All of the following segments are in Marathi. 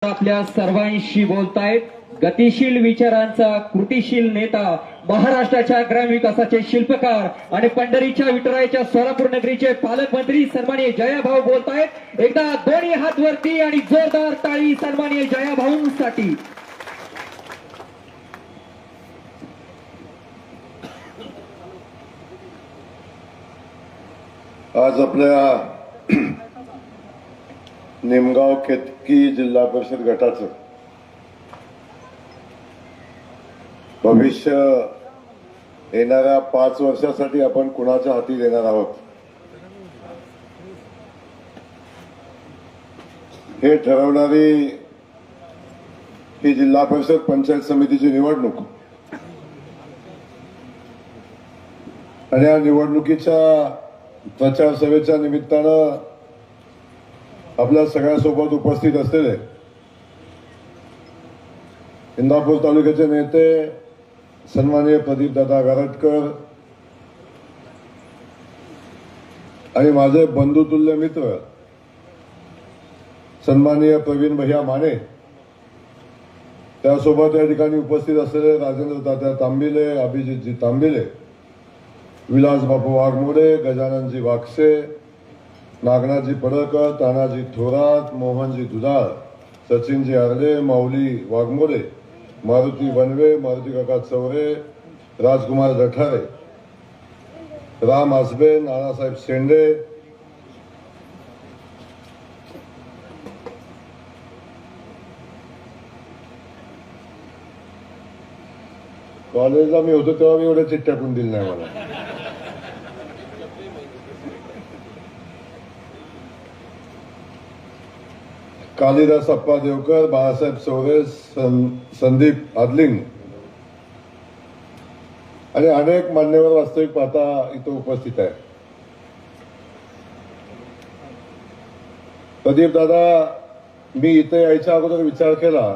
आपल्या सर्वांशी बोलतायत गतिशील विचारांचा कृतिशील नेता, महाराष्ट्राच्या ग्रामीण विकासाचे शिल्पकार आणि पंढरीच्या विठुरायाच्या सोलापूर नगरीचे पालकमंत्री सन्माननीय जयाभाऊ बोलतायत। एकदा दोन्ही हात वरती आणि जोरदार टाळी सन्माननीय जयाभाऊंसाठी। आज आपल्या निमगाव केतकी जिल्हा परिषद गटाचं भविष्य येणाऱ्या 5 वर्षासाठी आपण कुणाच्या हाती देणार आहोत हे ठरवणारी ही जिल्हा परिषद पंचायत समितीची निवडणूक आणि या निवडणुकीच्या प्रचार सभेच्या निमित्तानं आपल्या सगळ्यासोबत उपस्थित असलेले इंदापूर तालुक्याचे नेते सन्माननीय प्रदीपदादा गारटकर आणि माझे बंधुतुल्य मित्र सन्माननीय प्रवीण भैया माने, त्यासोबत या ठिकाणी उपस्थित असलेले राजेंद्र तात्या तांबिले, अभिजितजी तांबिले, विलास बापू वाघमोडे, गजाननजी वागसे, नागनाथजी पडळकर, तानाजी थोरात, मोहनजी दुधाळ, सचिनजी आर्ले, माऊली वाघमोडे, मारुती वनवे, मारुती काका चौरे, राजकुमार जठारे, राम आसबे, नानासाहेब शेंडे, कॉलेजला मी होतो तेव्हा मी एवढ्या चिठ्ठ्या कोण दिल्या नाही मला। कालिदास अप्पा देवकर, बाळासाहेब चौरे, संदीप आदलिंग आणि अनेक मान्यवर वास्तविक पाहता इथं उपस्थित आहे। प्रदीप दादा, मी इथे यायच्या अगोदर विचार केला,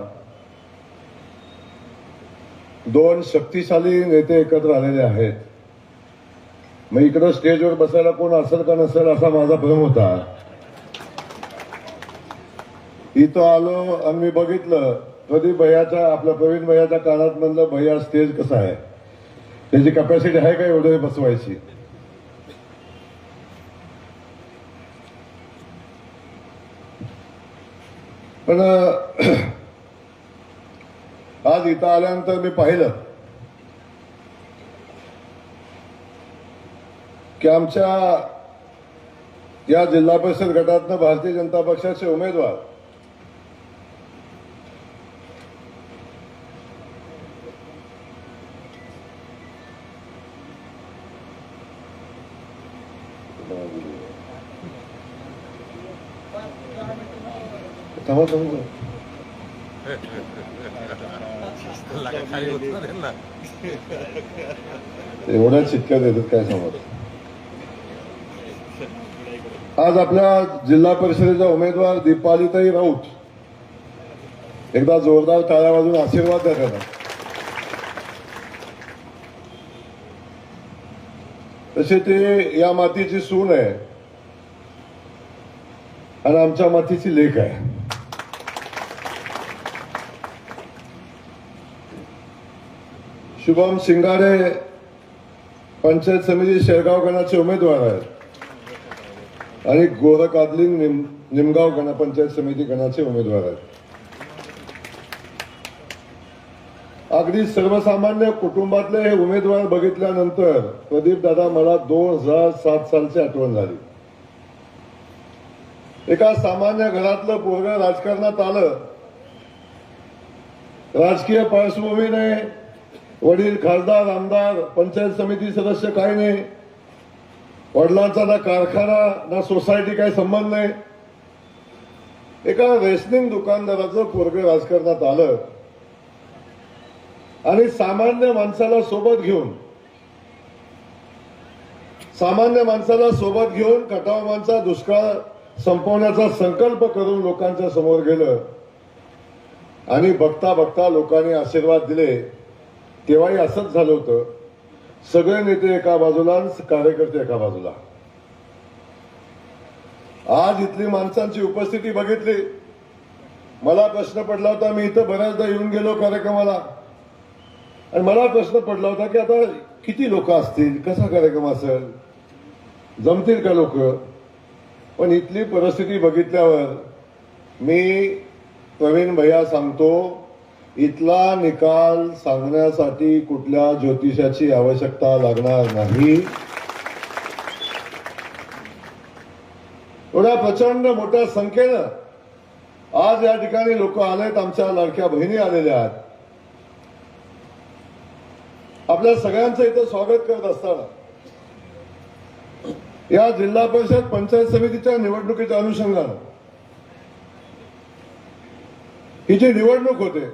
2 शक्तिशाली नेते एकत्र आलेले आहेत, मग इकडं स्टेजवर बसायला कोण असेल का नसेल असा माझा भ्रम होता। इथं आलो आणि मी बघितलं प्रदीप भैयाच्या, आपल्या प्रवीण भैयाच्या कानात म्हणलं, भैया स्टेज कसं आहे, त्याची कॅपॅसिटी आहे का एवढं बसवायची। पण आज इथं आल्यानंतर मी पाहिलं की आमच्या या जिल्हा परिषद गटातनं भारतीय जनता पक्षाचे उमेदवार एवढ्या चिटक्या देतात काय समज। आज आपल्या जिल्हा परिषदेच्या उमेदवार दीपालीताई राऊत, एकदा जोरदार टाळ्या वाजवून आशीर्वाद द्या त्यांना। तसे ते या मातीची सून आहे आणि आमच्या मातीची लेक आहे। शुभम शिंगारे पंचायत समिती शेरगाव गणाचे उमेदवार आहेत आणि गोरख आदलिंग निमगाव गण पंचायत समिती गणाचे उमेदवार आहेत। अगदी सर्वसामान्य कुटुंबातले हे उमेदवार बघितल्यानंतर प्रदीप दादा मला 2007 सालची आठवण झाली। एका सामान्य घरातलं पोरगं राजकारणात आलं, राजकीय पार्श्वभूमी नाही, वडील खासदार, आमदार, पंचायत समिती सदस्य काय नाही, वडिलांचा ना कारखाना ना सोसायटी काही संबंध नाही, एका रेशनिंग दुकानदाराचं पोरगं राजकारणात आलं आणि सामान्य माणसाला सोबत घेऊन कटावांचा दुष्काळ संपवण्याचा संकल्प करून लोकांच्या समोर गेलं आणि बघता बघता लोकांनी आशीर्वाद दिले। तेव्हाही असंच झालं होतं, सगळे नेते एका बाजूला, कार्यकर्ते एका बाजूला। आज इथली माणसांची उपस्थिती बघितली, मला प्रश्न पडला होता, मी इथं बऱ्याचदा येऊन गेलो कार्यक्रमाला, आणि मला प्रश्न पडला होता की आता किती लोक असतील, कसा कार्यक्रम असेल, जमतील का लोक. पण इथली परिस्थिती बघितल्यावर मी प्रवीण भैया सांगतो, इथला निकाल सांगण्यासाठी कुठल्या ज्योतिषाची आवश्यकता लागणार नाही. एवढ्या प्रचंड मोठ्या संख्येनं आज या ठिकाणी लोक आलेत, आमच्या लाडक्या बहिणी आलेल्या आहेत. आपल्या सगळ्यांचं इथं स्वागत करत असताना या जिल्हा परिषद पंचायत समितीच्या निवडणुकीच्या अनुषंगानं ही जी निवडणूक होते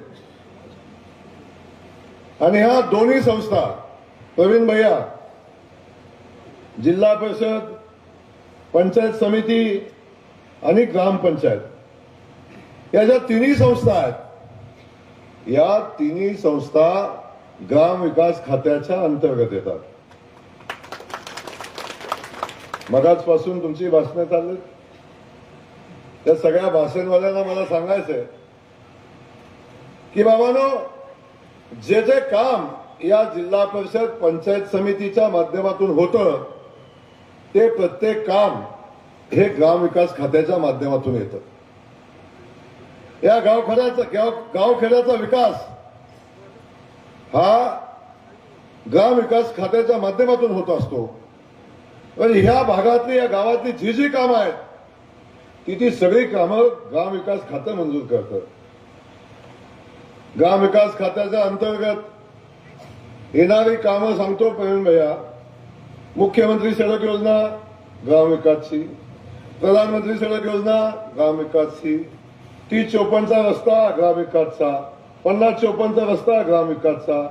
आणि ह्या दोन्ही संस्था प्रवीण भैया, जिल्हा परिषद, पंचायत समिती आणि ग्रामपंचायत, या ज्या तिन्ही संस्था आहेत, या तिन्ही संस्था ग्राम विकास खात्याच्या अंतर्गत येतात. मगाचपासून तुमची भाषणं चालली, त्या सगळ्या भाषणवाल्यांना मला सांगायचंय की बाबांनो, जे जे काम या जिल्हा परिषद पंचायत समितीच्या माध्यमातून होतं, ते प्रत्येक काम हे ग्रामविकास खात्याच्या माध्यमातून येतं. या गावखेड्याचा विकास हा ग्रामविकास खात्याच्या माध्यमातून होत असतो. पण ह्या भागातली, या गावातली जी जी कामं आहेत, ती सगळी कामं ग्रामविकास खातं मंजूर करतं. ग्रामविकास खात्याच्या अंतर्गत येणारी कामं सांगतो प्रवीण भैया. मुख्यमंत्री सडक योजना ग्रामविकासची, प्रधानमंत्री सडक योजना ग्रामविकासची, 3054चा रस्ता ग्रामविकासचा, 5054चा रस्ता ग्रामविकासचा,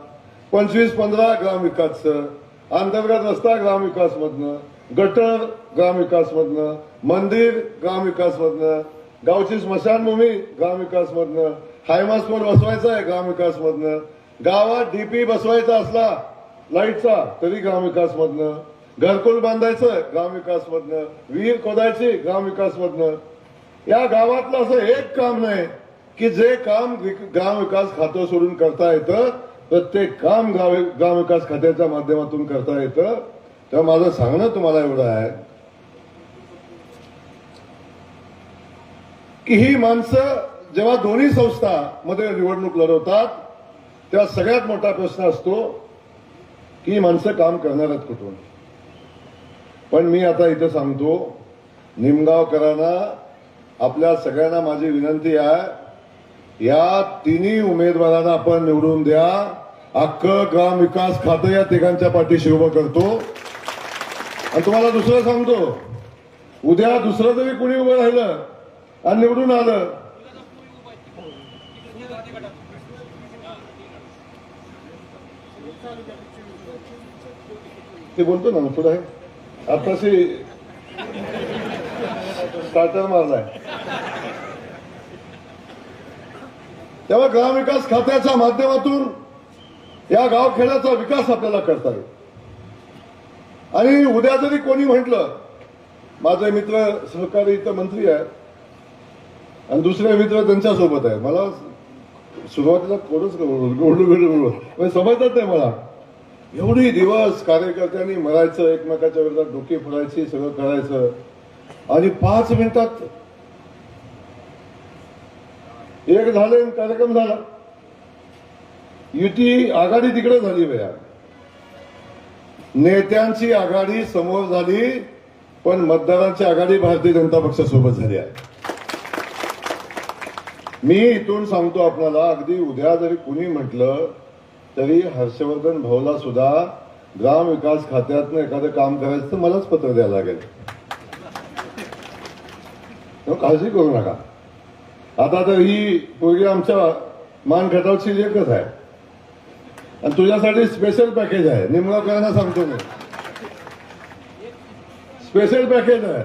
2515 ग्रामविकासचं, अंतर्गत रस्ता ग्रामविकास मधनं, गटर ग्रामविकास मधनं, मंदिर ग्रामविकास मधनं, गावची स्मशानभूमी ग्रामविकास मधनं, हायमास रोड बसवायचा आहे ग्रामविकास मधनं, गावात डीपी बसवायचा असला लाईटचा तरी ग्रामविकास मधनं, घरकुल बांधायचं ग्रामविकास मधनं, विहीर खोदायची ग्रामविकास मधनं. या गावातलं असं एक काम नाही की जे काम ग्रामविकास खातं सोडून करता येतं. प्रत्येक काम ग्रामविकास खात्याच्या माध्यमातून करता येतं. तर माझं सांगणं तुम्हाला एवढं आहे की ही माणसं जेव्हा दोन्ही संस्था मध्ये निवडणूक लढवतात, तेव्हा सगळ्यात मोठा प्रश्न असतो की ही माणसं काम करणार आहेत कुठून. पण मी आता इथं सांगतो, निमगावकरांना, आपल्या सगळ्यांना माझी विनंती आहे, या तिन्ही उमेदवारांना आपण निवडून द्या. अख्खं ग्राम विकास खातं या तिघांच्या पाठीशी उभं करतो. आणि तुम्हाला दुसरं सांगतो, उद्या दुसरं जरी कुणी उभं राहिलं आणि निवडून आलं, ते बोलतो ना पुढे, आताशी स्टार्टर मारलाय. तेव्हा ग्रामविकास खात्याच्या माध्यमातून या गावखेड्याचा विकास आपल्याला करता येईल. आणि उद्या जरी कोणी म्हटलं, माझे मित्र सहकारी इथं मंत्री आहेत आणि दुसरे मित्र त्यांच्या सोबत आहे, मला सुरुवातीला थोडंच समजत नाही. मला एवढी दिवस कार्यकर्त्यांनी मरायचं, एकमेकाच्या विरोधात डोकी फोडायची, सगळं करायचं, आणि 5 मिनिटात एक झाले, कार्यक्रम झाला. युती आघाडी तिकडे झाली भैया, नेत्यांची आघाडी समोर झाली, पण मतदारांची आघाडी भारतीय जनता पक्षासोबत झाली आहे. मी इथून सांगतो आपल्याला, अगदी उद्या जरी कुणी म्हटलं तरी हर्षवर्धन भाऊला सुद्धा ग्राम विकास खात्यातनं एखादं काम करायचं तर मलाच पत्र द्यायला लागेल. काळजी करू नका. आता तर ही पोरगी आमच्या मानखटावची लेखच आहे आणि तुझ्यासाठी स्पेशल पॅकेज आहे. निमगावकरांना सांगतो मी, स्पेशल पॅकेज आहे.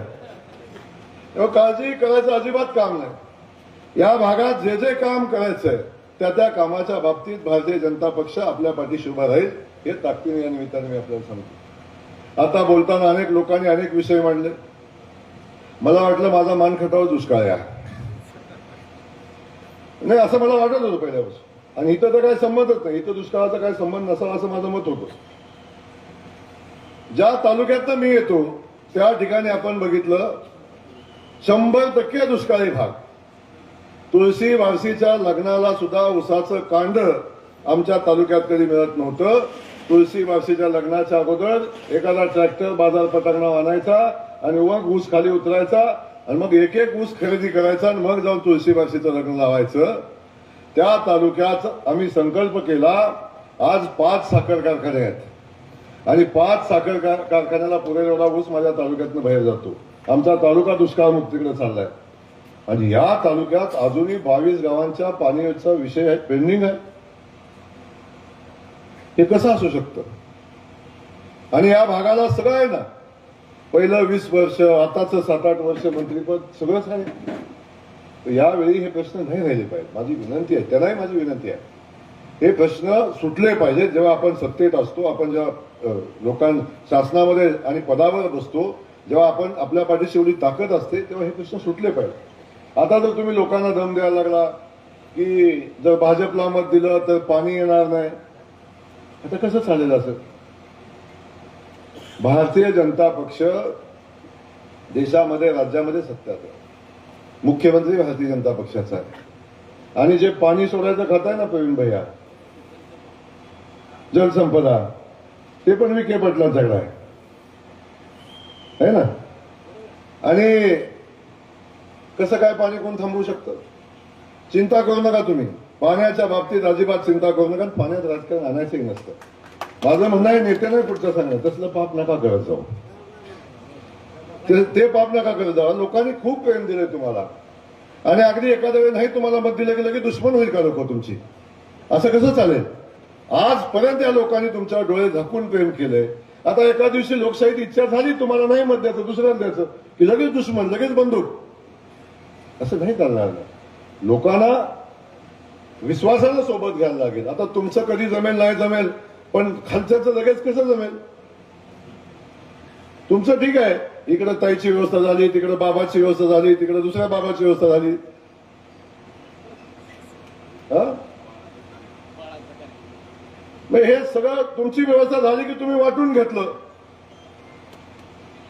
तेव्हा काळजी करायचं अजिबात काम नाही. या भागात जे जे काम करायचंय त्या त्या कामाच्या बाबतीत भारतीय जनता पक्ष आपल्या पाठीशी उभा राहील, हे ताकदीने या निमित्ताने मी आपल्याला सांगतो. आता बोलताना अनेक लोकांनी अनेक विषय मांडले. मला वाटलं माझा मानखटाव दुष्काळ आहे. नाही असं मला वाटत होतं पहिल्यापासून. आणि इथं तर काही संबंधच नाही, इथं दुष्काळाचा काही संबंध नसावा असं माझं मत होतं. ज्या तालुक्यातनं मी येतो त्या ठिकाणी आपण बघितलं 100% दुष्काळी भाग. तुळशी वारसीच्या लग्नाला सुद्धा उसाचं कांड आमच्या तालुक्यात कधी मिळत नव्हतं. तुळशी वारसीच्या लग्नाच्या अगोदर एखादा ट्रॅक्टर बाजारपेठांना आणायचा आणि मग ऊस खाली उतरायचा आणि मग एक एक ऊस खरेदी करायचा आणि मग जाऊन तुळशी वारसीचं लग्न लावायचं. त्या तालुक्यात आम्ही संकल्प केला. आज 5 साखर कारखाने आहेत आणि 5 साखर कारखान्याला पुरेल एवढा ऊस माझ्या तालुक्यातनं बाहेर जातो. आमचा तालुका दुष्काळ मुक्तीकडे चाललाय. आणि या तालुक्यात अजूनही 22 गावांच्या पाण्याचा विषय आहे, पेंडिंग आहे. हे कसं असू शकतं? आणि या भागाला सगळं आहे ना, पहिलं 20 वर्ष, आताचं 7-8 वर्ष मंत्रीपद सगळंच आहे. यावेळी हे प्रश्न नाही राहिले पाहिजे. माझी विनंती आहे, त्यांनाही माझी विनंती आहे, हे प्रश्न सुटले पाहिजेत. जेव्हा आपण सत्तेत असतो, आपण जेव्हा शासनामध्ये आणि पदावर बसतो, जेव्हा आपण आपल्या पाठीशी एवढी ताकद असते, तेव्हा हे प्रश्न सुटले पाहिजे. आता जर तुम्ही लोकांना दम द्यायला लागला की जर भाजपला मत दिलं तर पाणी येणार नाही, आता कसं चालेल असं? भारतीय जनता पक्ष देशामध्ये, राज्यामध्ये सत्तेत आहे. मुख्यमंत्री भारतीय जनता पक्षाचा आहे. आणि जे पाणी सोडायचं खात आहे ना प्रवीण भैया, जलसंपदा, ते पण विखे पाटलांच्याकडे आहे ना. आणि कसं काय पाणी कोण थांबवू शकतं? चिंता करू नका तुम्ही, पाण्याच्या बाबतीत अजिबात चिंता करू नका. पाण्यात राजकारण आणायचंही नसतं. माझं म्हणणं आहे, नेत्याने पुढचं सांगा, तसलं पाप नका करत जाऊ. ते पाप नका करत जाऊ. लोकांनी खूप प्रेम दिलंय तुम्हाला आणि अगदी एखाद्या वेळी नाही तुम्हाला मत दिलं की लगेच दुश्मन होईल का लोक तुमची? असं कसं चालेल? आजपर्यंत या लोकांनी तुमच्यावर डोळे झाकून प्रेम केलंय. आता एका दिवशी लोकशाहीत इच्छा झाली तुम्हाला नाही मत द्यायचं, दुसऱ्याला द्यायचं, की लगेच दुश्मन, लगेच बंदूक. असं नाही चालणार ना. लोकांना विश्वासानं सोबत घ्यायला लागेल. आता तुमचं कधी जमेल नाही जमेल, पण खालच्याचं लगेच कसं जमेल? तुमचं ठीक आहे, इकडे ताईची व्यवस्था झाली, तिकडे बाबाची व्यवस्था झाली, तिकडे दुसऱ्या बाबाची व्यवस्था झाली. हे सगळं तुमची व्यवस्था झाली की तुम्ही वाटून घेतलं.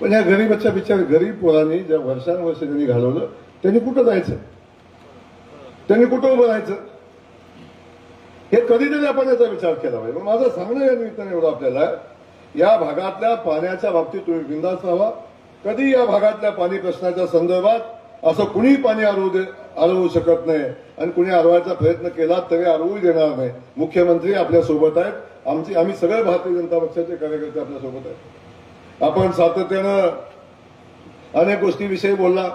पण ह्या गरीबाच्या बिचार गरीब पोरांनी ज्या वर्षानुवर्ष त्यांनी घालवलं, त्यांनी कुठं जायचं? त्यांनी कुठं उभं राहायचं? हे कधीतरी आपण याचा विचार केला पाहिजे. माझं सांगणं या निमित्ताने एवढं आपल्याला, या भागातल्या पाण्याच्या बाबतीत तुम्ही बिंदास राहावा. कधी या भागातल्या पाणी प्रश्नाच्या संदर्भात असं कुणी पाणी अडवू शकत नाही आणि कुणी अडवायचा प्रयत्न केला तरी अडवू देणार नाही. मुख्यमंत्री आपल्या सोबत आहेत, आम्ही सगळे भारतीय जनता पक्षाचे कार्यकर्ते आपल्या सोबत आहेत. आपण सातत्यानं अनेक गोष्टीविषयी बोलला.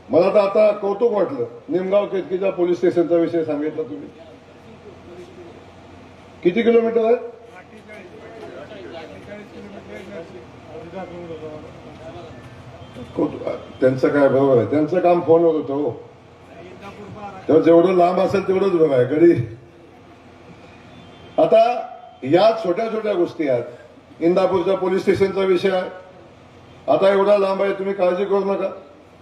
मला तर आता कौतुक वाटलं, निमगाव केतकीच्या पोलीस स्टेशनचा विषय सांगितला तुम्ही. किती किलोमीटर आहे? त्यांचं काय बरोबर आहे, त्यांचं काम फोनवर होतं हो. तेव्हा जेवढं लांब असेल तेवढंच बरं आहे कधी. आता या छोट्या छोट्या गोष्टी आहेत. इंदापूरच्या पोलीस स्टेशनचा विषय आहे, आता एवढा लांब आहे, तुम्ही काळजी करू नका.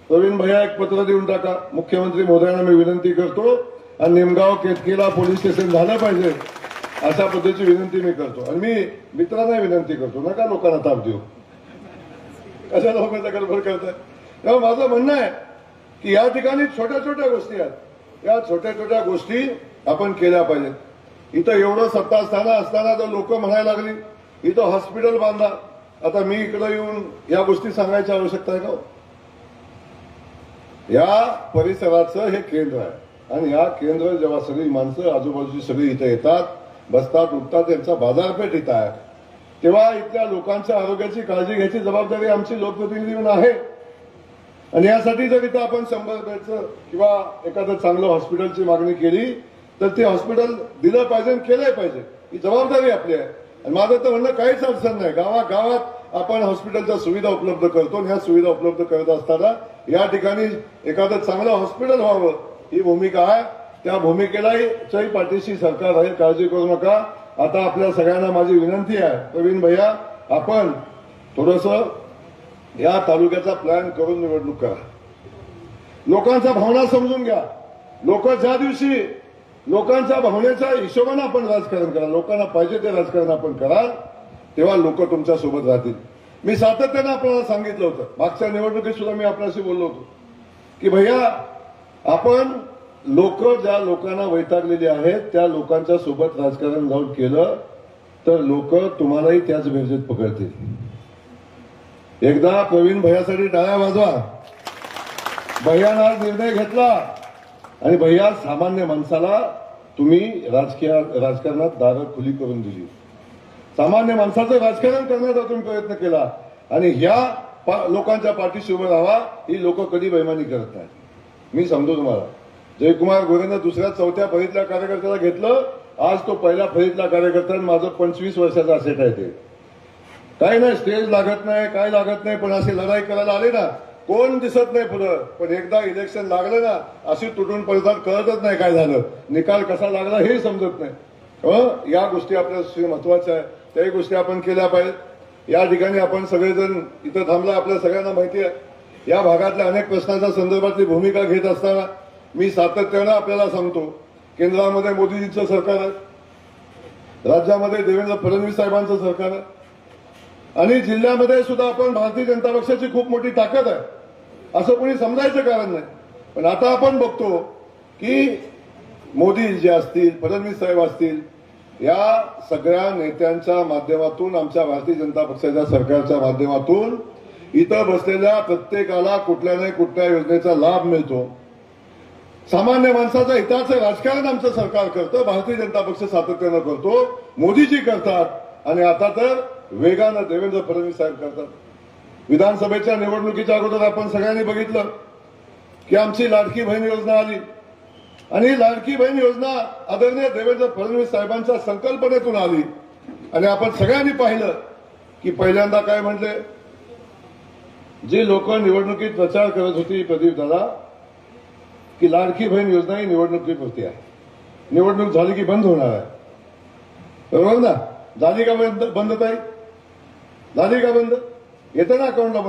प्रवीण भैया एक पत्र देऊन टाका. मुख्यमंत्री महोदयांना मी विनंती करतो आणि निमगाव केतकीला पोलीस स्टेशन झालं पाहिजे अशा पद्धतीची विनंती मी करतो. आणि मी मित्रांना विनंती करतो, नका लोकांना ताप देऊ. कशा लोकांचा गडबड करताय? तेव्हा माझं म्हणणं आहे की या ठिकाणी छोट्या छोट्या गोष्टी आहेत, या छोट्या छोट्या गोष्टी आपण केल्या पाहिजेत. इथं एवढं सत्ता असताना जर लोक म्हणायला लागली इथं हॉस्पिटल बांधा, आता मी इकडे येऊन या गोष्टी सांगायची आवश्यकता आहे का? या परिसराचं हे केंद्र आहे आणि या केंद्र जेव्हा सगळी माणसं आजूबाजूची सगळी इथं येतात, बसतात, उठतात, त्यांचा बाजारपेठ इथं आहे, तेव्हा इथल्या लोकांच्या आरोग्याची काळजी घ्यायची जबाबदारी आमची लोकप्रतिनिधी म्हणून आहे. आणि यासाठी जर इथं आपण 100 बेडचं किंवा एखादं चांगलं हॉस्पिटलची मागणी केली तर ते हॉस्पिटल दिलं पाहिजे, केलंय पाहिजे, ही जबाबदारी आपली आहे. आणि माझं तर म्हणणं काहीच अडचण नाही. गावागावात आपण हॉस्पिटलच्या सुविधा उपलब्ध करतो आणि ह्या सुविधा उपलब्ध करत असताना या ठिकाणी एखादं चांगलं हॉस्पिटल व्हावं ही भूमिका आहे. त्या भूमिकेलाही पाठीशी सरकार आहे, काळजी करू नका. आता आपल्या सगळ्यांना माझी विनंती आहे, प्रवीण भैया आपण थोडंसं या तालुक्याचा प्लॅन करून निवडणूक करा. लोकांच्या भावना समजून घ्या. लोक ज्या दिवशी लोकांच्या भावनेच्या हिशोबाने आपण राजकारण करा, लोकांना पाहिजे ते राजकारण आपण कराल, तेव्हा लोक तुमच्या सोबत राहतील. मी सातत्याने आपल्याला सांगितलं होतं, मागच्या निवडणुकीत सुद्धा मी आपल्याशी बोललो होतो की भैया आपण ज्या लोकांना वैतागलेली आहेत त्या लोकांच्या सोबत राजकारण जाऊन केलं तर लोक तुम्हालाही त्याच बेरजेत पकडतील. एकदा प्रवीण भैयासाठी टाळ्या वाजवा. भैयानं आज निर्णय घेतला आणि भैया सामान्य माणसाला तुम्ही राजकारणात दारं खुली करून दिली. सामान्य माणसाचं राजकारण करण्याचा तुम्ही प्रयत्न केला आणि ह्या लोकांच्या पाठीशी उभं राहा. ही लोक कधी बेईमानी करत नाहीत. मी सांगतो तुम्हाला, जयकुमार गोरेनं दुसऱ्या चौथ्या फळीतल्या कार्यकर्त्याला घेतलं, आज तो पहिल्या फळीतला कार्यकर्ता आणि माझं 25 वर्षाचा असेट आहे. ते काही नाही, स्टेज लागत नाही, काय लागत नाही, पण अशी लढाई करायला आले ना कोण दिसत नाही पुढं. पण एकदा इलेक्शन लागलं ना अशी तुटून पडतात, कळतच नाही काय झालं, निकाल कसा लागला हे समजत नाही. या गोष्टी आपल्या महत्वाच्या आहे, त्याही गोष्टी आपण केल्या पाहिजेत. या ठिकाणी आपण सगळेजण इथं थांबला, आपल्या सगळ्यांना माहिती आहे या भागातल्या अनेक प्रश्नांच्या संदर्भातली भूमिका घेत असताना मी सातत्यानं आपल्याला सांगतो, केंद्रामध्ये मोदीजींचं सरकार आहे, राज्यामध्ये देवेंद्र फडणवीस साहेबांचं सरकार आहे आणि जिल्ह्यामध्ये सुद्धा आपण भारतीय जनता पक्षाची खूप मोठी ताकद आहे, असं कोणी समजायचं कारण नाही. पण आता आपण बघतो की मोदी जे असतील, फडणवीस साहेब असतील, या सगळ्या नेत्यांच्या माध्यमातून, आमच्या भारतीय जनता पक्षाच्या सरकारच्या माध्यमातून इथं बसलेल्या प्रत्येकाला कुठल्या नाही कुठल्या योजनेचा लाभ मिळतो. सामान्य माणसाच्या हिताचं राजकारण आमचं सरकार करतं, भारतीय जनता पक्ष सातत्यानं करतो, मोदीजी करतात आणि आता तर वेगानं देवेंद्र फडणवीस साहेब करतात. विधानसभेच्या निवडणुकीच्या अगोदर आपण सगळ्यांनी बघितलं की आमची लाडकी बहीण योजना आली आणि लाडकी बहीण योजना आदरणीय देवेंद्र फडणवीस साहेबांच्या संकल्पनेतून आली आणि आपण सगळ्यांनी पाहिलं की पहिल्यांदा काय म्हटले, जी लोक निवडणुकीत प्रचार करत होती प्रदीप दादा की लाडकी बहीण योजना ही निवडणुकीपुरती आहे, निवडणूक झाली की बंद होणार आहे, बरोबर ना? झाली का बंद ताई? झाली का बंद? येतं ना अकाउंटला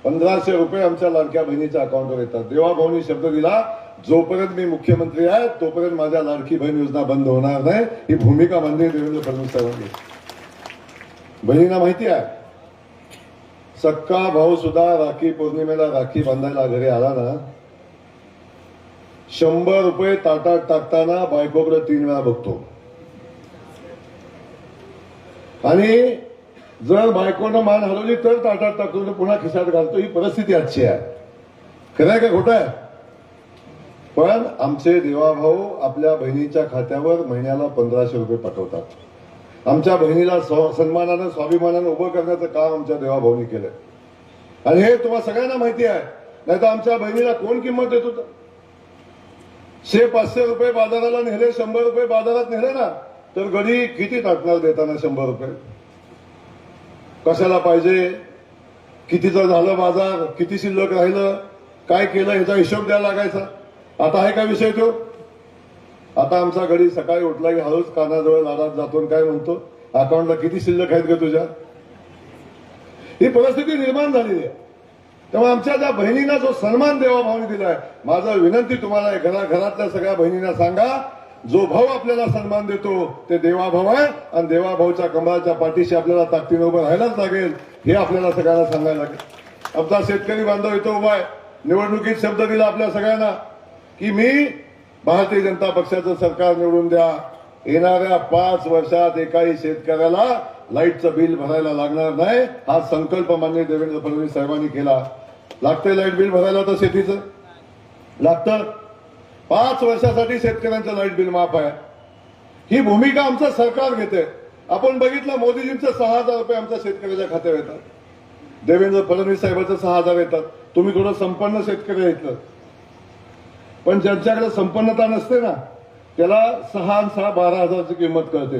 1500 रुपये आमच्या लाडक्या बहिणीच्या अकाउंटवर येतात. देवाभाऊनी शब्द दिला, जोपर्यंत मी मुख्यमंत्री आहे तोपर्यंत माझ्या लाडकी बहीण योजना बंद होणार नाही, ही भूमिका माननीय देवेंद्र फडणवीस साहेबांनी. बहिणींना माहिती आहे, सक्का भाऊ सुद्धा राखी पौर्णिमेला राखी बांधायला घरी आला ना, 100 रुपये ताटात टाकताना बायकोकडे 3 वेळा बघतो आणि जर बायकोनं मान हलवली तर ताटात टाकतो, पुन्हा खिशात घालतो. ही परिस्थिती आजची आहे. खरं आहे का खोटं आहे? पण आमचे देवाभाऊ आपल्या बहिणीच्या खात्यावर महिन्याला 1500 रुपये पाठवतात. आमच्या बहिणीला सन्मानानं स्वाभिमानानं उभं करण्याचं काम आमच्या देवाभाऊनी केलंय आणि हे तुम्हाला सगळ्यांना माहिती आहे. नाही तर आमच्या बहिणीला कोण किंमत देत होतं? 500 रुपये बाजाराला नेले, 100 रुपये बाजारात नेले ना तर गडी किती टाकणार देताना 100 रुपये? कशाला पाहिजे? कितीचं झालं बाजार, किती शिल्लक राहिलं, काय केलं ह्याचा हिशोब द्यायला लागायचा. आता आहे का विषय तो? आता आमचा गडी सकाळी उठला की हळूच कानाजवळ लाडात जातो काय म्हणतो, अकाउंटला किती शिल्लक आहेत ग तुझ्या? ही परिस्थिती निर्माण झालेली आहे. तेव्हा आमच्या ज्या बहिणींना जो सन्मान देवाभाऊने दिलाय, माझं विनंती तुम्हाला आहे, घरातल्या सगळ्या बहिणींना सांगा, जो भाऊ आपल्याला सन्मान देतो ते देवाभाऊ आहे आणि देवाभाऊच्या कमळाच्या पाठीशी आपल्याला ताकदीने उभं राहायलाच लागेल, हे आपल्याला सगळ्यांना सांगायला लागेल. आमचा शेतकरी बांधव इथं उभा आहे, निवडणुकीत शब्द दिला आपल्या सगळ्यांना की मी भारतीय जनता पक्षाचं सरकार निवडून द्या, येणाऱ्या 5 वर्षात एकाही शेतकऱ्याला लाईटचं बिल भरायला लागणार नाही, हा संकल्प माननीय देवेंद्र फडणवीस साहेबांनी केला. लागतंय लाईट बिल भरायला तर शेतीचं लागतं. 5 वर्षासाठी शेतकऱ्यांचं लाईट बिल माफ आहे. ही भूमिका आमचं सरकार घेते. आपण बघितलं मोदीजींचं 6000 रुपये आमच्या शेतकऱ्याच्या खात्यावर येतात, देवेंद्र फडणवीस साहेबांचं 6000 येतात. तुम्ही थोडं संपन्न शेतकरी आहेत, पण ज्यांच्याकडे संपन्नता नसते ना त्याला 6 आणि 6 12,000ची किंमत कळते.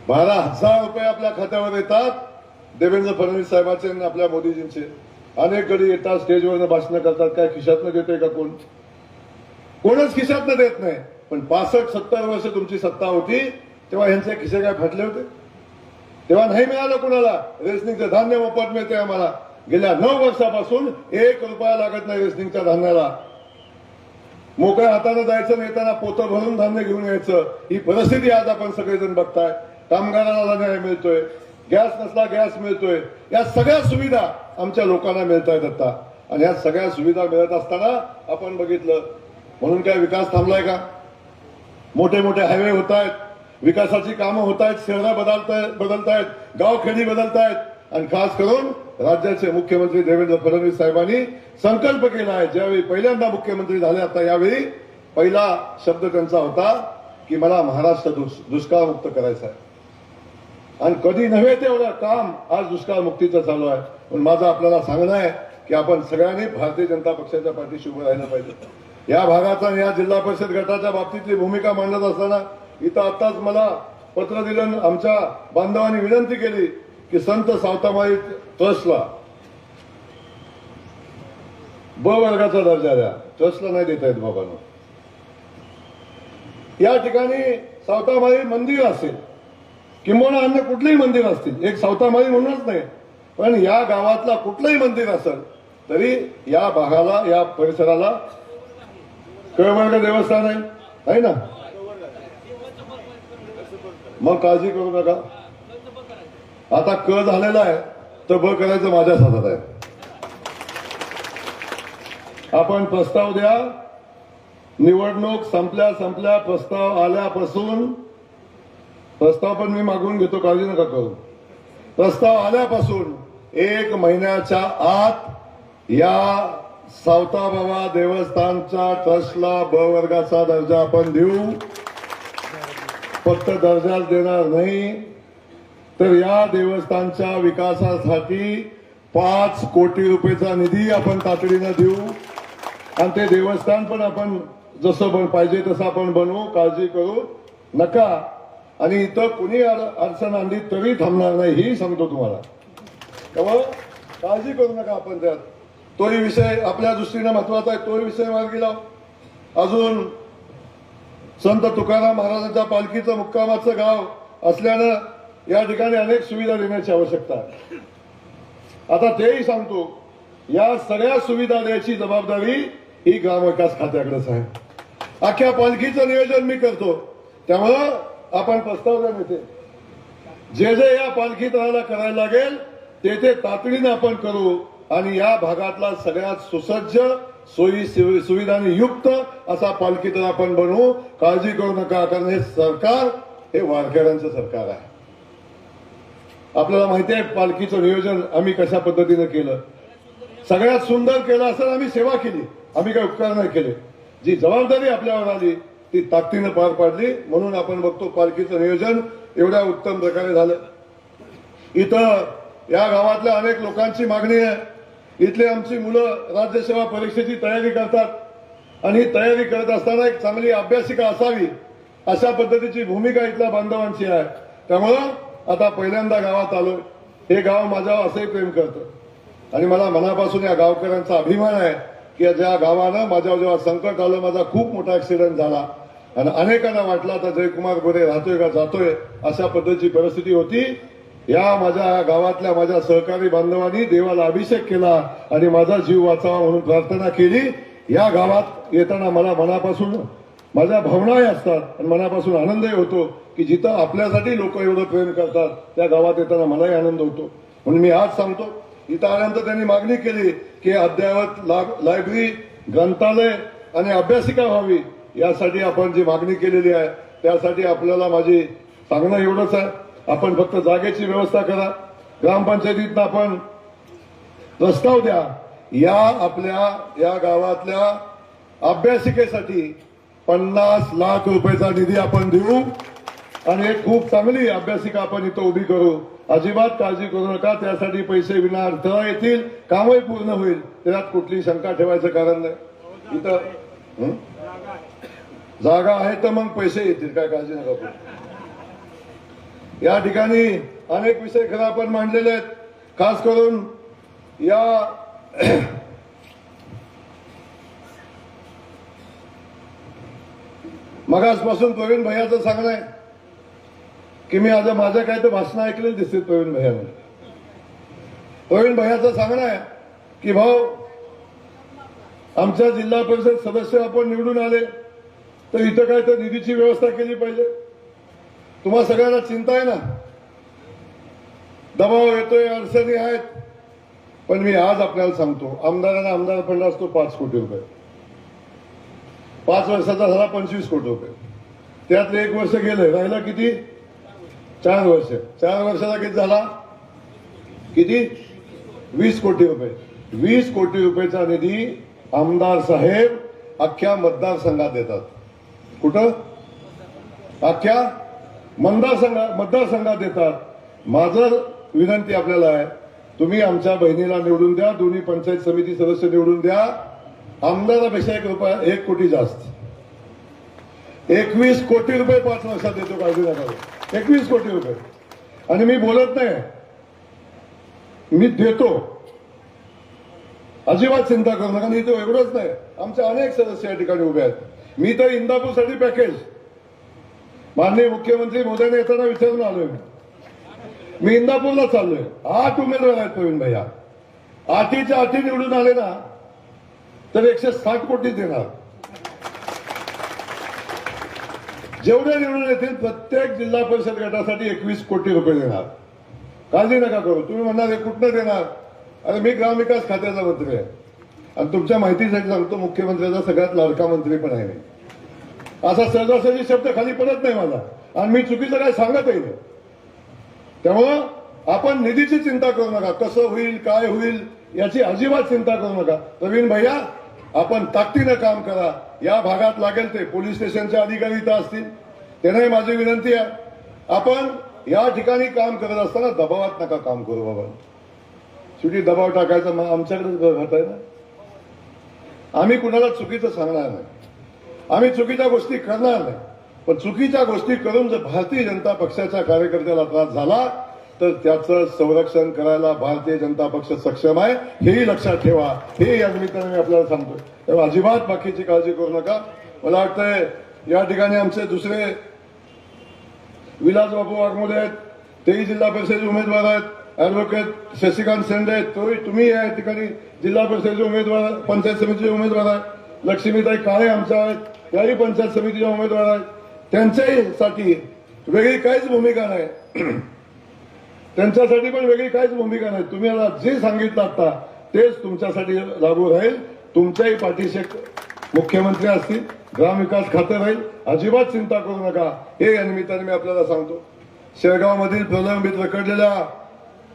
12,000 रुपये आपल्या खात्यावर येतात देवेंद्र फडणवीस साहेबांचे आणि आपल्या मोदीजींचे. अनेक गडी येतात, स्टेजवरनं भाषणं करतात, काय खिशातनं देते का कोण? कोणच खिशातनं देत नाही. पण 65-70 वर्ष तुमची सत्ता होती तेव्हा ह्यांचे खिसे काय फाटले होते? तेव्हा नाही मिळालं कुणाला. रेशनिंगचं धान्य मोफत मिळते आम्हाला. गेल्या 9 वर्षापासून 1 रुपया लागत नाही रेशनिंगच्या धान्याला. मोकळ्या हाताने जायचं, नेताना पोतं भरून धान्य घेऊन यायचं, ही परिस्थिती आज आपण सगळेजण बघताय. कामगाराला न्याय मिळतोय, गॅस नसला गॅस मिळतोय, या सगळ्या सुविधा आमच्या लोकांना मिळत आहेत आता. आणि या सगळ्या सुविधा मिळत असताना आपण बघितलं म्हणून काय विकास थांबलाय का? मोठे मोठे हायवे होत आहेत, विकासाची कामं होत आहेत, शहरं बदलतायत, गावखेडी बदलतायत. आणि खास करून राज्याचे मुख्यमंत्री देवेंद्र फडणवीस साहेबांनी संकल्प केला आहे. ज्यावेळी पहिल्यांदा मुख्यमंत्री झाले, आता यावेळी पहिला शब्द त्यांचा होता की मला महाराष्ट्र दुष्काळमुक्त करायचा आहे. आणि कधी नव्हे तेवढं काम आज दुष्काळ मुक्तीचं चालू आहे. पण माझं आपल्याला सांगणं आहे की आपण सगळ्यांनी भारतीय जनता पक्षाच्या पाठीशी उभं राहिलं पाहिजे. या भागाचा या जिल्हा परिषद गटाच्या बाबतीतली भूमिका मांडत असताना इथं आताच मला पत्र दिलं, आमच्या बांधवांनी विनंती केली की संत सावतामाई ट्रस्टला ब वर्गाचा दर्जा द्या. ट्रस्टला नाही देता येत बाबांनो. या ठिकाणी सावतामाई मंदिर असेल किंवा अन्य कुठलेही मंदिर असतील, एक सावतामाई म्हणूनच नाही, पण या गावातला कुठलंही मंदिर असेल तरी या भागाला, या परिसराला कळवर्ग देवस्थान आहे ना. मग काळजी करू नका. आता क झालेला आहे तर ब करायचं माझ्याच हातात आहे. आपण प्रस्ताव द्या. निवडणूक संपल्या प्रस्ताव आल्यापासून, प्रस्ताव पण मी मागून घेतो, काळजी नका करू. प्रस्ताव आल्यापासून 1 महिन्याच्या आत या सावताबाबा देवस्थानच्या ट्रस्टला ब वर्गाचा दर्जा आपण देऊ. फक्त दर्जाच देणार नाही तर या देवस्थानच्या विकासासाठी 5 कोटी रुपयेचा निधी आपण तातडीनं देऊ. आणि ते देवस्थान पण आपण जसं पाहिजे तसं आपण बनवू. काळजी करू नका. आणि इथं कुणी अडचण आणली तरी थांबणार नाही, ही सांगतो तुम्हाला. त्यामुळे काळजी करू नका आपण त्यात. तोही विषय आपल्या दृष्टीने महत्वाचा आहे, तोही विषय मार्गी लाव. अजून संत तुकाराम महाराजांच्या पालखीचं मुक्कामाचं गाव असल्यानं या ठिकाणी अनेक सुविधा देण्याची आवश्यकता आहे. आता तेही सांगतो, या सगळ्या सुविधा द्यायची जबाबदारी ही ग्रामविकास खात्याकडेच आहे. अख्ख्या पालखीचं नियोजन मी करतो. त्यामुळं आपण प्रस्ताव द्या नेते. जे जे या पालखीत राहायला करायला लागेल ते तातडीनं आपण करू. आणि या भागातला सगळ्यात सुसज्ज, सोयी सुविधांनी युक्त असा पालखीतळ आपण बनवू. काळजी करू नका, कारण हे सरकार हे वारकऱ्यांचं सरकार आहे. आपल्याला माहिती आहे पालखीचं नियोजन आम्ही कशा पद्धतीनं केलं. सगळ्यात सुंदर केलं असं आम्ही सेवा केली, आम्ही काही उपकार नाही केले. जी जबाबदारी आपल्यावर आली ती ताकदीनं पार पाडली. म्हणून आपण बघतो पालखीचं नियोजन एवढ्या उत्तम प्रकारे झालं. इथं या गावातल्या अनेक लोकांची मागणी आहे. इथले आमची मुलं राज्यसेवा परीक्षेची तयारी करतात आणि ही तयारी करत असताना एक चांगली अभ्यासिका असावी अशा पद्धतीची भूमिका इथल्या बांधवांची आहे. त्यामुळं आता पहिल्यांदा गावात आलोय. हे गाव माझ्यावर असंही प्रेम करतं आणि मला मनापासून या गावकऱ्यांचा अभिमान आहे की ज्या गावानं माझ्यावर जेव्हा संकट आलं, माझा खूप मोठा ऍक्सिडेंट झाला आणि अनेकांना वाटलं आता जयकुमार गोरे राहतोय का जातोय, अशा पद्धतीची परिस्थिती होती. या माझ्या गावातल्या माझ्या सहकारी बांधवांनी देवाला अभिषेक केला आणि माझा जीव वाचावा म्हणून प्रार्थना केली. या गावात येताना मला मनापासून माझ्या भावनाही असतात आणि मनापासून आनंदही होतो की जिथं आपल्यासाठी लोक एवढं प्रेम करतात त्या गावात येताना मलाही आनंद होतो. म्हणून मी आज सांगतो, इथं आल्यानंतर त्यांनी मागणी केली की अद्ययावत लायब्ररी, ग्रंथालय आणि अभ्यासिका व्हावी. यासाठी आपण जी मागणी केलेली आहे त्यासाठी आपल्याला माझी सांगणं एवढंच आहे, आपण फक्त जागेची व्यवस्था करा. ग्रामपंचायतीतनं आपण प्रस्ताव द्या. या आपल्या या गावातल्या अभ्यासिकेसाठी 50 लाख रुपयाचा निधी आपण देऊ आणि एक खूप चांगली अभ्यासिका आपण इथं उभी करू. अजिबात काळजी करू नका. त्यासाठी पैसे विना अडथळा येतील, कामही पूर्ण होईल, त्यात कुठली शंका ठेवायचं कारण नाही. इथं जागा आहे तर मग पैसे येतील, काय काळजी नका करू. या ठिकाणी अनेक विषय खरं आपण मांडलेले आहेत. खास करून या मगासपासून प्रवीण भैयाचं सांगणं आहे की मी आज माझ्या काय तर भाषण ऐकलेली दिसते प्रवीण भैयाने. प्रवीण भैयाचं सांगणं आहे की भाऊ आमच्या जिल्हा परिषद सदस्य आपण निवडून आले तर इथं काय तर निधीची व्यवस्था केली पाहिजे. तुम्हा सगळ्यांना चिंता आहे ना, दबाव येतोय, अडचणी आहेत. पण मी आज आपल्याला सांगतो, आमदारांना आमदार फंड असतो 5 कोटी रुपये, 5 वर्षाचा झाला 25 कोटी रुपये. त्यातले 1 वर्ष गेलं, राहिलं किती? 4 वर्ष. 4 वर्षाचा किती झाला? किती? 20 कोटी रुपये. 20 कोटी रुपयेचा निधी आमदार साहेब अख्ख्या मतदारसंघात देतात. कुठं? अख्ख्या मतदारसंघात देतात. माझं विनंती आपल्याला आहे, तुम्ही आमच्या बहिणीला निवडून द्या, दोन्ही पंचायत समिती सदस्य निवडून द्या. आमदारापेक्षा 1 कोटी जास्त, 21 कोटी रुपये 5 वर्षात देतो, काळजी नका. 21 कोटी रुपये. आणि मी बोलत नाही, मी देतो, अजिबात चिंता करू नका. तो एवढंच नाही, आमचे अनेक सदस्य या ठिकाणी उभे आहेत. मी तर इंदापूरसाठी पॅकेज माननीय मुख्यमंत्री मोदींनी येताना विचारून आलोय. मी इंदापूरला चाललोय. 8 उमेदवार आहेत प्रवीण भैया. 8च्या 8 निवडून आले ना तर 160 कोटी देणार. जेवढे निवडून येतील प्रत्येक जिल्हा परिषद गटासाठी 21 कोटी रुपये देणार. काळजी नका करू. तुम्ही म्हणणार हे कुठनं देणार? अरे मी ग्रामविकास खात्याचा मंत्री आहे आणि तुमच्या माहितीसाठी सांगतो, मुख्यमंत्र्याचा सगळ्यात लाडका मंत्री पण आहे. असा सहजासहजी शब्द खाली पडत नाही माझा, आणि मी चुकीचं काय सांगतही नाही. त्यामुळं आपण निधीची चिंता करू नका, कसं होईल काय होईल याची अजिबात चिंता करू नका. प्रवीण भैया, आपण ताकदीनं काम करा. या भागात लागेल ते पोलीस स्टेशनचे अधिकारी इथं असतील, त्यांनाही माझी विनंती आहे, आपण या ठिकाणी काम करत असताना दबावात नका काम करू बाबा. शेवटी दबाव टाकायचा आमच्याकडे घात आहे ना. आम्ही कुणाला चुकीचं सांगणार नाही, आम्ही चुकीच्या गोष्टी करणार नाही. पण चुकीच्या गोष्टी करून जर भारतीय जनता पक्षाच्या कार्यकर्त्याला त्रास झाला तर त्याचं संरक्षण करायला भारतीय जनता पक्ष सक्षम आहे, हेही लक्षात ठेवा. हे या निमित्ताने मी आपल्याला सांगतो. तेव्हा अजिबात बाकीची काळजी करू नका. मला वाटतंय या ठिकाणी आमचे दुसरे विलासबापू वाघमोडे आहेत, तेही जिल्हा परिषदेचे उमेदवार आहेत. ऍडव्होकेट शशिकांत शेंडे, तुम्ही या ठिकाणी जिल्हा परिषदेचे उमेदवार, पंचायत समितीचे उमेदवार आहेत. लक्ष्मीताई काळे आमच्या आहेत, त्याही पंचायत समितीच्या उमेदवार आहेत. त्यांच्यासाठी वेगळी काहीच भूमिका नाही, त्यांच्यासाठी पण वेगळी काहीच भूमिका नाही. तुम्ही आता जे सांगितलं आता तेच तुमच्यासाठी लागू राहील. तुमच्याही पाठीशी मुख्यमंत्री असतील, ग्रामविकास खाते राहील, अजिबात चिंता करू नका. हे या निमित्ताने मी आपल्याला सांगतो. शेळगावमधील प्रलंबित रखडलेल्या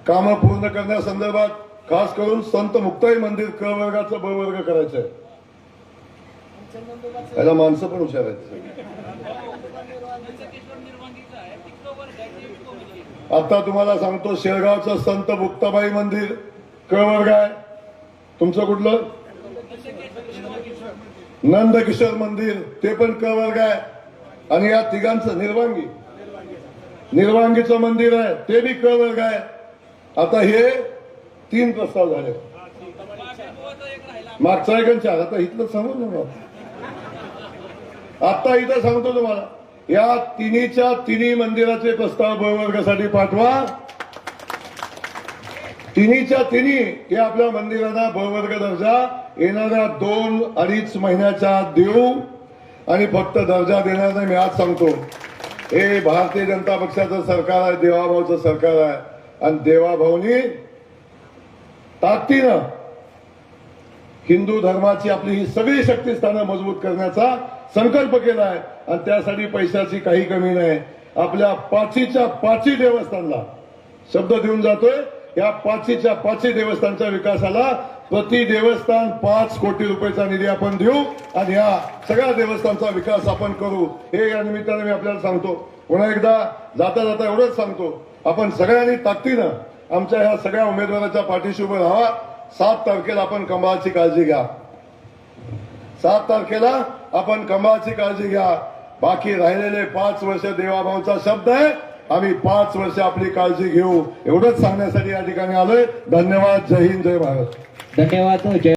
कामं पूर्ण करण्यासंदर्भात खास करून संत मुक्ताई मंदिर क वर्गाचं ब वर्ग करायचंय. त्याला माणसं पण हुशार आहेत. आता तुम्हाला सांगतो, शेळगावचं संत मुक्ताबाई मंदिर क वर्ग आहे. तुमचं कुठलं? नंदकिशोर मंदिर, ते पण क वर्ग आहे. आणि या तिघांचं निर्वांगीचं मंदिर आहे, ते बी क वर्ग आहे. आता हे 3 प्रस्ताव झाले. मागचा एक 4. आता इथलं सांगू ना, आता इथं सांगतो तुम्हाला, या तिन्ही मंदिराचे प्रस्ताव ब वर्गासाठी पाठवा. तिन्हीच्या तिन्ही हे आपल्या मंदिरांना ब वर्ग दर्जा येणाऱ्या 2-2.5 महिन्याच्या आत देऊ. आणि फक्त दर्जा देणार नाही, मी आज सांगतो, हे भारतीय जनता पक्षाचं सरकार आहे, देवाभाऊचं सरकार आहे. आणि देवाभाऊनी ताकदीनं हिंदू धर्माची आपली ही सगळी शक्तीस्थानं मजबूत करण्याचा संकल्प केला आहे. आणि त्यासाठी पैशाची काही कमी नाही. आपल्या 5च्या 5 देवस्थानला शब्द देऊन जातोय, या 5च्या 5 देवस्थानच्या विकासाला प्रति देवस्थान 5 कोटी रुपयाचा निधी आपण देऊ आणि या सगळ्या देवस्थानचा विकास आपण करू. हे या निमित्ताने मी आपल्याला सांगतो. पुन्हा एकदा जाता जाता एवढंच सांगतो, आपण सगळ्यांनी ताकदीनं आमच्या ह्या सगळ्या उमेदवाराच्या पाठीशी उभं राहा. 7 तारखेला आपण कमळाची काळजी घ्या. 7 तारखेला आपण कमळाची काळजी घ्या. बाकी राहिलेले 5 वर्ष देवाभाऊचा शब्द आहे, आम्ही 5 वर्ष आपली काळजी घेऊ. एवढंच सांगण्यासाठी या ठिकाणी आलोय. धन्यवाद. जय हिंद, जय भारत. धन्यवाद.